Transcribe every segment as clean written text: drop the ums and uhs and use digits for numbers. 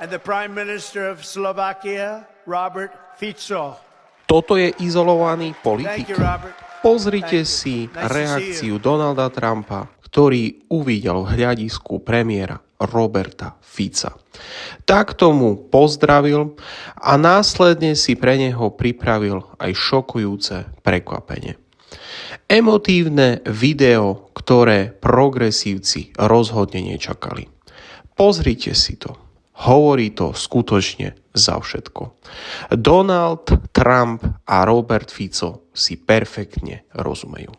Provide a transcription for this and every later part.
and the Prime Minister of Slovakia, Robert Fico. Toto je izolovaný Thank politik. you, Robert. Pozrite Thank si you. Nice to see reakciu Donalda Trumpa, ktorý uvidel v hľadisku premiéra Roberta Fica. Takto mu pozdravil a následne si pre neho pripravil aj šokujúce prekvapenie. Emotívne video, ktoré progresívci rozhodne nečakali. Pozrite si to. Hovorí to skutočne za všetko. Donald Trump a Robert Fico si perfektne rozumejú.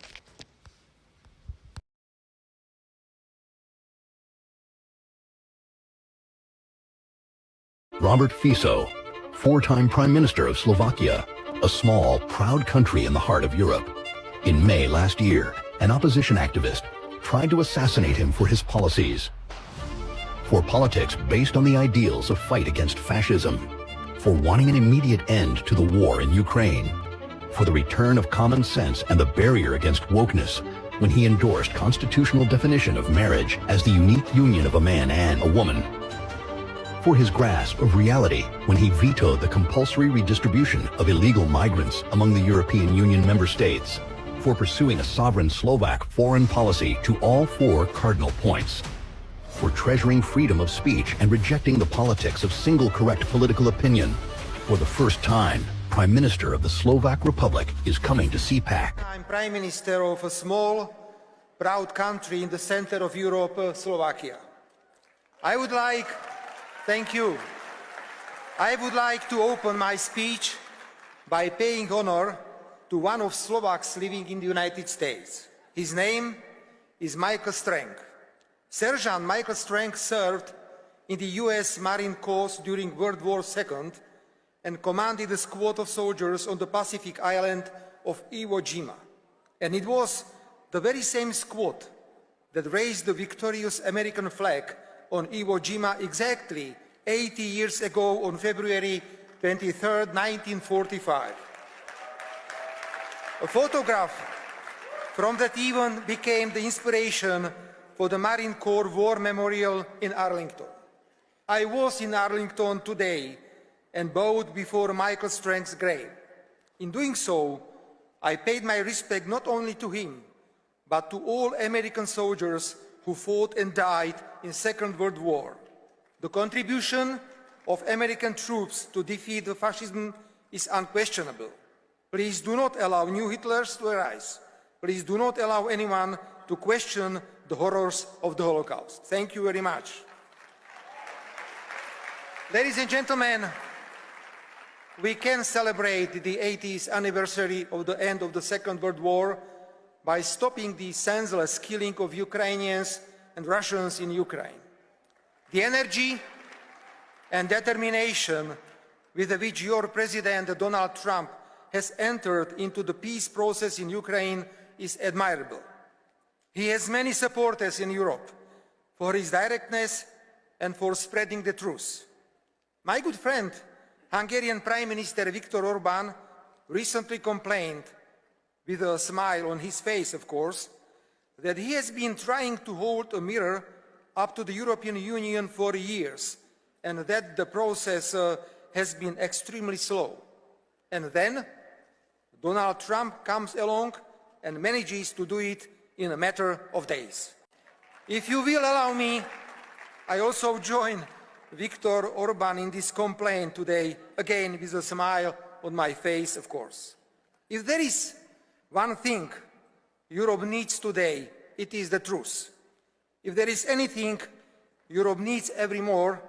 Robert Fico, four-time Prime Minister of Slovakia, a small, proud country in the heart of Europe. In May last year, an opposition activist tried to assassinate him for his policies. For politics based on the ideals of fight against fascism, for wanting an immediate end to the war in Ukraine, for the return of common sense and the barrier against wokeness when he endorsed constitutional definition of marriage as the unique union of a man and a woman, for his grasp of reality when he vetoed the compulsory redistribution of illegal migrants among the European Union member states, for pursuing a sovereign Slovak foreign policy to all four cardinal points, for treasuring freedom of speech and rejecting the politics of single correct political opinion. For the first time, Prime Minister of the Slovak Republic is coming to CPAC. I'm Prime Minister of a small, proud country in the center of Europe, Slovakia. I would like to open my speech by paying honor to one of Slovaks living in the United States. His name is Michael Strank. Sergeant Michael Strank served in the US Marine Corps during World War II and commanded a squad of soldiers on the Pacific island of Iwo Jima. And it was the very same squad that raised the victorious American flag on Iwo Jima exactly 80 years ago on February 23, 1945. A photograph from that event became the inspiration for the Marine Corps War Memorial in Arlington. I was in Arlington today and bowed before Michael Strank's grave. In doing so, I paid my respect not only to him, but to all American soldiers who fought and died in the Second World War. The contribution of American troops to defeat the fascism is unquestionable. Please do not allow new Hitlers to arise. Please do not allow anyone to question the horrors of the Holocaust. Thank you very much. Ladies and gentlemen, we can celebrate the 80th anniversary of the end of the Second World War by stopping the senseless killing of Ukrainians and Russians in Ukraine. The energy and determination with which your President Donald Trump has entered into the peace process in Ukraine is admirable. He has many supporters in Europe for his directness and for spreading the truth. My good friend, Hungarian Prime Minister Viktor Orbán, recently complained, with a smile on his face of course, that he has been trying to hold a mirror up to the European Union for years and that the process has been extremely slow. And then Donald Trump comes along and manages to do it in a matter of days. If you will allow me, I also join Viktor Orbán in this complaint today, again with a smile on my face, of course. If there is one thing Europe needs today, it is the truth. If there is anything Europe needs every more,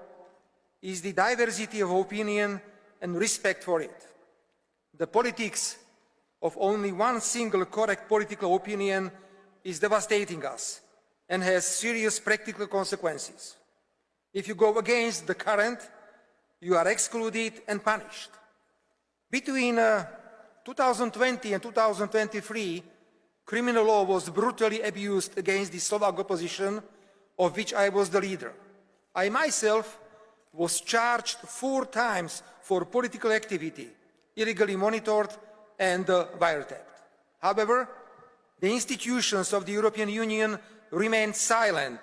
is the diversity of opinion and respect for it. The politics of only one single correct political opinion is devastating us and has serious practical consequences. If you go against the current, you are excluded and punished. Between 2020 and 2023, criminal law was brutally abused against the Slovak opposition, of which I was the leader. I myself was charged 4 times for political activity, illegally monitored and wiretapped. However, the institutions of the European Union remained silent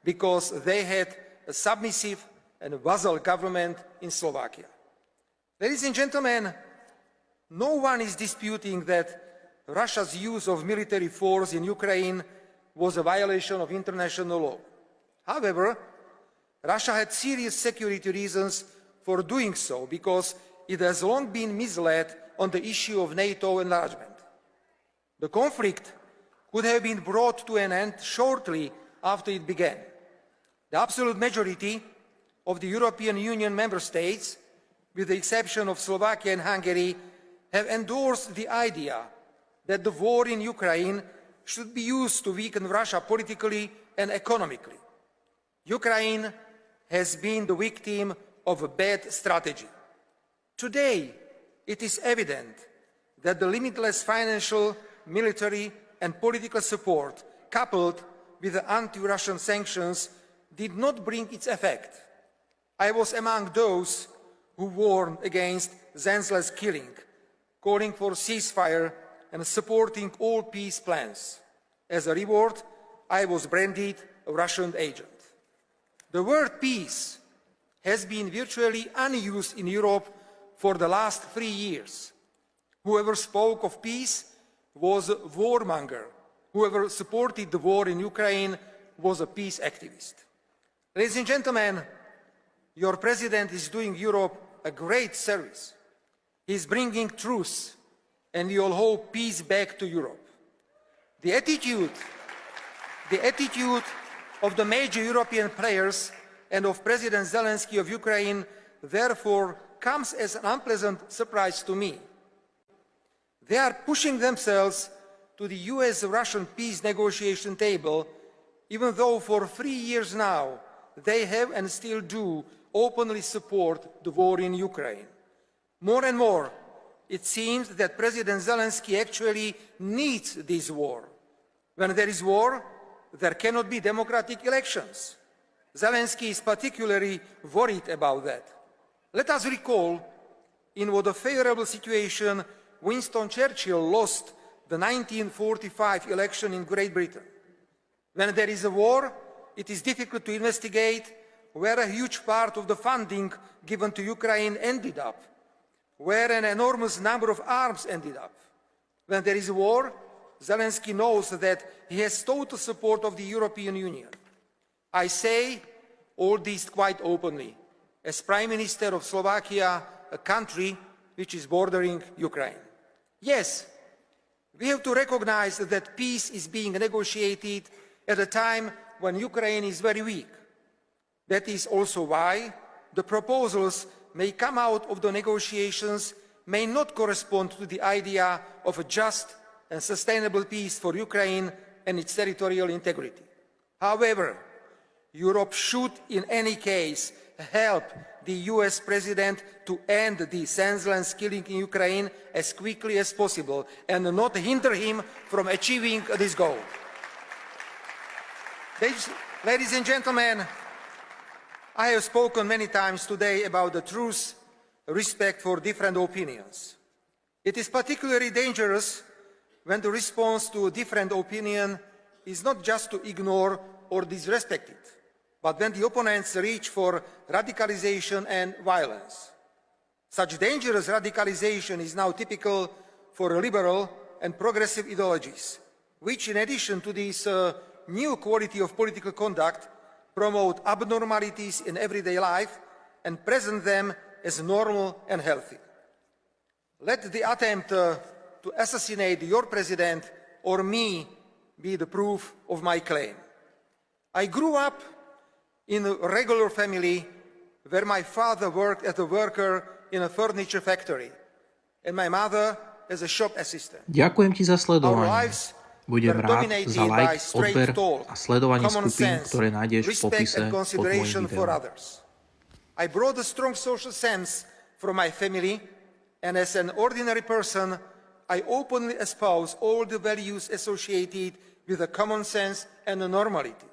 because they had a submissive and vassal government in Slovakia. Ladies and gentlemen, no one is disputing that Russia's use of military force in Ukraine was a violation of international law. However, Russia had serious security reasons for doing so because it has long been misled on the issue of NATO enlargement. The conflict could have been brought to an end shortly after it began. The absolute majority of the European Union member states, with the exception of Slovakia and Hungary, have endorsed the idea that the war in Ukraine should be used to weaken Russia politically and economically. Ukraine has been the victim of a bad strategy. Today, it is evident that the limitless financial, military and political support, coupled with the anti-Russian sanctions, did not bring its effect. I was among those who warned against senseless killing, calling for ceasefire and supporting all peace plans. As a reward, I was branded a Russian agent. The word peace has been virtually unused in Europe for the last 3 years. Whoever spoke of peace was a warmonger. Whoever supported the war in Ukraine was a peace activist. Ladies and gentlemen, your president is doing Europe a great service. He is bringing truth, and we all hope peace back to Europe. The attitude of the major European players and of President Zelensky of Ukraine, therefore, comes as an unpleasant surprise to me. They are pushing themselves to the US-Russian peace negotiation table, even though for 3 years now they have and still do openly support the war in Ukraine. More and more, it seems that President Zelensky actually needs this war. When there is war, there cannot be democratic elections. Zelensky is particularly worried about that. Let us recall in what a favorable situation Winston Churchill lost the 1945 election in Great Britain. When there is a war, it is difficult to investigate where a huge part of the funding given to Ukraine ended up, where an enormous number of arms ended up. When there is a war, Zelensky knows that he has total support of the European Union. I say all this quite openly, as Prime Minister of Slovakia, a country which is bordering Ukraine. Yes, we have to recognize that peace is being negotiated at a time when Ukraine is very weak. That is also why the proposals may come out of the negotiations may not correspond to the idea of a just and sustainable peace for Ukraine and its territorial integrity. However, Europe should in any case help the US President to end the senseless killing in Ukraine as quickly as possible and not hinder him from achieving this goal. Ladies and gentlemen, I have spoken many times today about the truth, respect for different opinions. It is particularly dangerous when the response to a different opinion is not just to ignore or disrespect it, but when the opponents reach for radicalization and violence. Such dangerous radicalization is now typical for liberal and progressive ideologies, which in addition to this new quality of political conduct promote abnormalities in everyday life and present them as normal and healthy. Let the attempt to assassinate your president or me be the proof of my claim. I grew up in a regular family where my father worked as a worker in a furniture factory and my mother as a shop assistant. Ďakujem ti za sledovanie. Our lives Budem were rád dominated za by like, straight odber talk, a sledovanie common skupín, sense, ktoré nájdeš v respect popise and pod môjim consideration for videom. others. I brought a strong social sense from my family, and as an ordinary person, I openly espouse all the values associated with a common sense and a normality.